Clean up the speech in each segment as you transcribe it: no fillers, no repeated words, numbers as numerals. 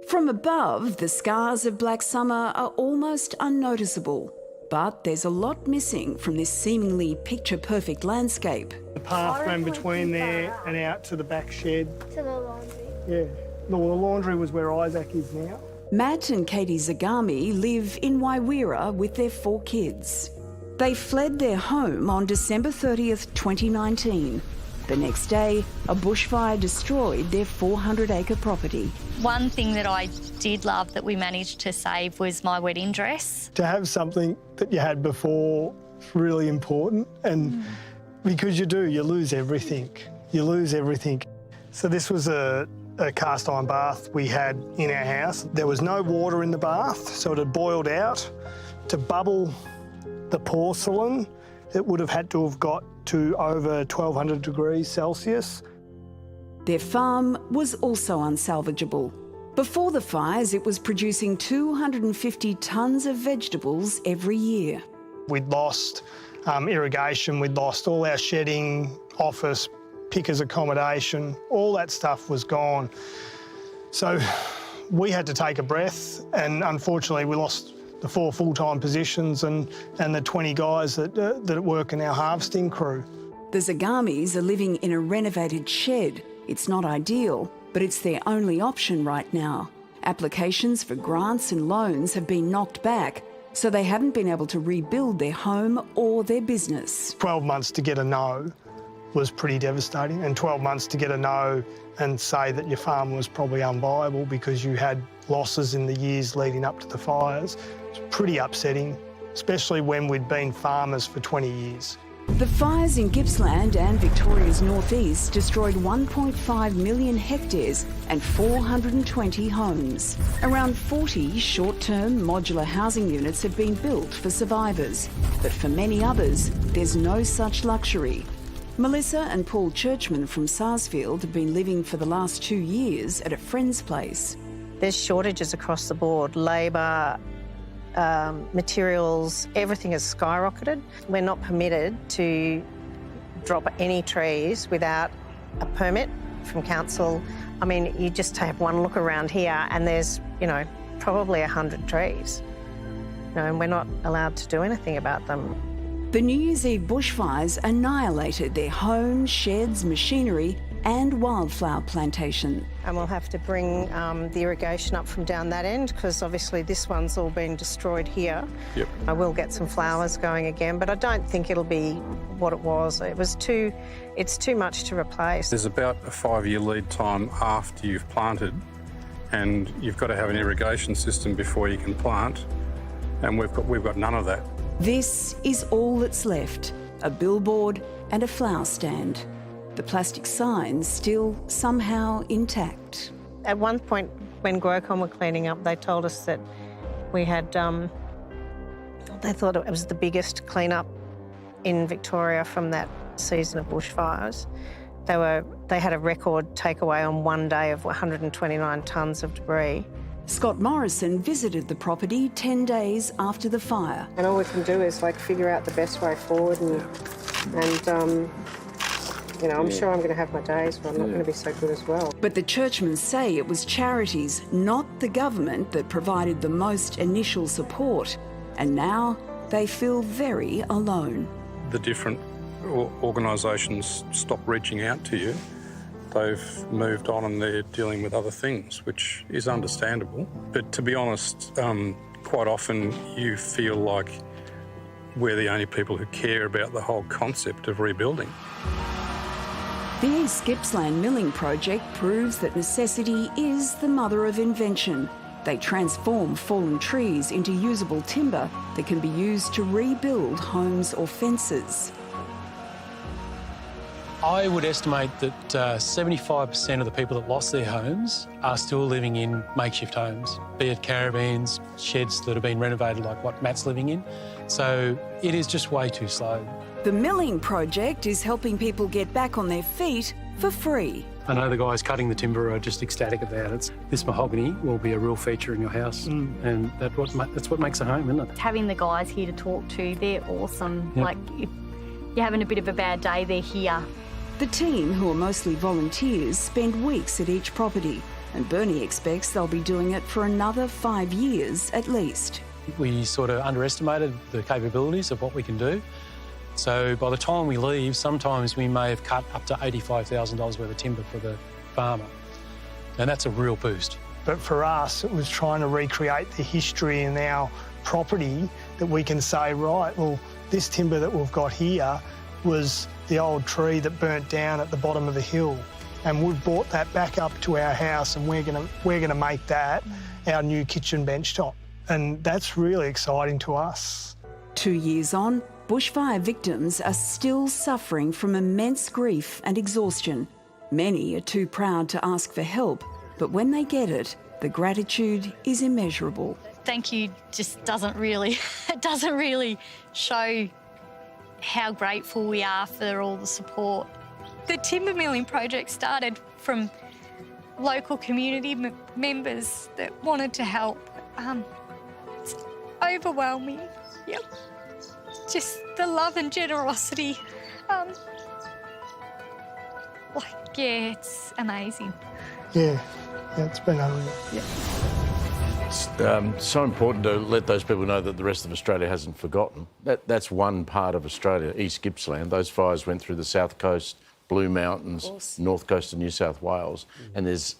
From above, the scars of Black Summer are almost unnoticeable. But there's a lot missing from this seemingly picture-perfect landscape. The path ran between there and out to the back shed. To the laundry. Yeah. The laundry was where Isaac is now. Matt and Katie Zagami live in Waiwira with their 4 kids. They fled their home on December 30th, 2019. The next day, a bushfire destroyed their 400-acre property. One thing that I did love that we managed to save was my wedding dress. To have something that you had before is really important, and because you lose everything. You lose everything. So this was a cast iron bath we had in our house. There was no water in the bath, so it had boiled out. To bubble the porcelain, it would have had to have got to over 1200 degrees Celsius. Their farm was also unsalvageable. Before the fires, it was producing 250 tonnes of vegetables every year. We'd lost irrigation, we'd lost all our shedding, office, pickers' accommodation, all that stuff was gone. So we had to take a breath, and unfortunately we lost the 4 full-time positions and the 20 guys that work in our harvesting crew. The Zagamis are living in a renovated shed. It's not ideal, but it's their only option right now. Applications for grants and loans have been knocked back, so they haven't been able to rebuild their home or their business. 12 months to get a no was pretty devastating, and 12 months to get a no and say that your farm was probably unviable because you had losses in the years leading up to the fires. It's pretty upsetting, especially when we'd been farmers for 20 years. The fires in Gippsland and Victoria's northeast destroyed 1.5 million hectares and 420 homes. Around 40 short-term modular housing units have been built for survivors, but for many others, there's no such luxury. Melissa and Paul Churchman from Sarsfield have been living for the last 2 years at a friend's place. There's shortages across the board, labour, materials, everything has skyrocketed. We're not permitted to drop any trees without a permit from council. I mean, you just have one look around here and there's, probably 100 trees. And we're not allowed to do anything about them. The New Year's Eve bushfires annihilated their homes, sheds, machinery and wildflower plantation. And we'll have to bring the irrigation up from down that end because obviously this one's all been destroyed here. Yep. I will get some flowers going again, but I don't think it'll be what it was. It's too much to replace. There's about a 5-year lead time after you've planted, and you've got to have an irrigation system before you can plant, and we've got none of that. This is all that's left, a billboard and a flower stand. The plastic signs still somehow intact. At one point, when Grocon were cleaning up, they told us that we had, they thought it was the biggest clean-up in Victoria from that season of bushfires. They had a record takeaway on one day of 129 tonnes of debris. Scott Morrison visited the property 10 days after the fire. And all we can do is figure out the best way forward and I'm sure I'm going to have my days, but I'm not going to be so good as well. But the Churchmans say it was charities, not the government, that provided the most initial support. And now they feel very alone. The different organisations stop reaching out to you. They've moved on and they're dealing with other things, which is understandable. But to be honest, quite often you feel like we're the only people who care about the whole concept of rebuilding. The East Gippsland Milling Project proves that necessity is the mother of invention. They transform fallen trees into usable timber that can be used to rebuild homes or fences. I would estimate that 75% of the people that lost their homes are still living in makeshift homes, be it caravans, sheds that have been renovated like what Matt's living in. So it is just way too slow. The Milling Project is helping people get back on their feet for free. I know the guys cutting the timber are just ecstatic about it. This mahogany will be a real feature in your house, and that's what makes a home, isn't it? Having the guys here to talk to, they're awesome. Yep. Like, if you're having a bit of a bad day, they're here. The team, who are mostly volunteers, spend weeks at each property. and Bernie expects they'll be doing it for another 5 years at least. We sort of underestimated the capabilities of what we can do. So by the time we leave, sometimes we may have cut up to $85,000 worth of timber for the farmer. And that's a real boost. But for us, it was trying to recreate the history in our property that we can say, right, well, this timber that we've got here was the old tree that burnt down at the bottom of the hill. And we've brought that back up to our house and we're gonna make that our new kitchen bench top. And that's really exciting to us. 2 years on, bushfire victims are still suffering from immense grief and exhaustion. Many are too proud to ask for help, but when they get it, the gratitude is immeasurable. Thank you just doesn't really, it doesn't really show how grateful we are for all the support. The timber milling project started from local community members that wanted to help. It's overwhelming. Yep. Just the love and generosity. It's amazing. Yeah, it's been unreal. Yeah. It's so important to let those people know that the rest of Australia hasn't forgotten. That's one part of Australia, East Gippsland. Those fires went through the South Coast, Blue Mountains, North Coast of New South Wales, and there's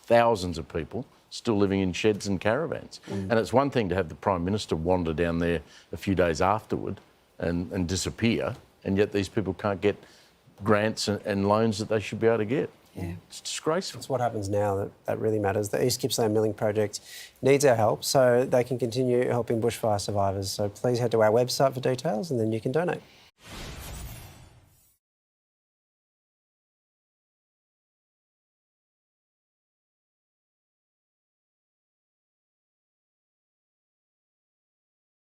thousands of people still living in sheds and caravans. And it's one thing to have the Prime Minister wander down there a few days afterward and disappear, and yet these people can't get grants and loans that they should be able to get. Yeah. It's disgraceful. It's what happens now that really matters. The East Gippsland Milling Project needs our help so they can continue helping bushfire survivors. So please head to our website for details and then you can donate.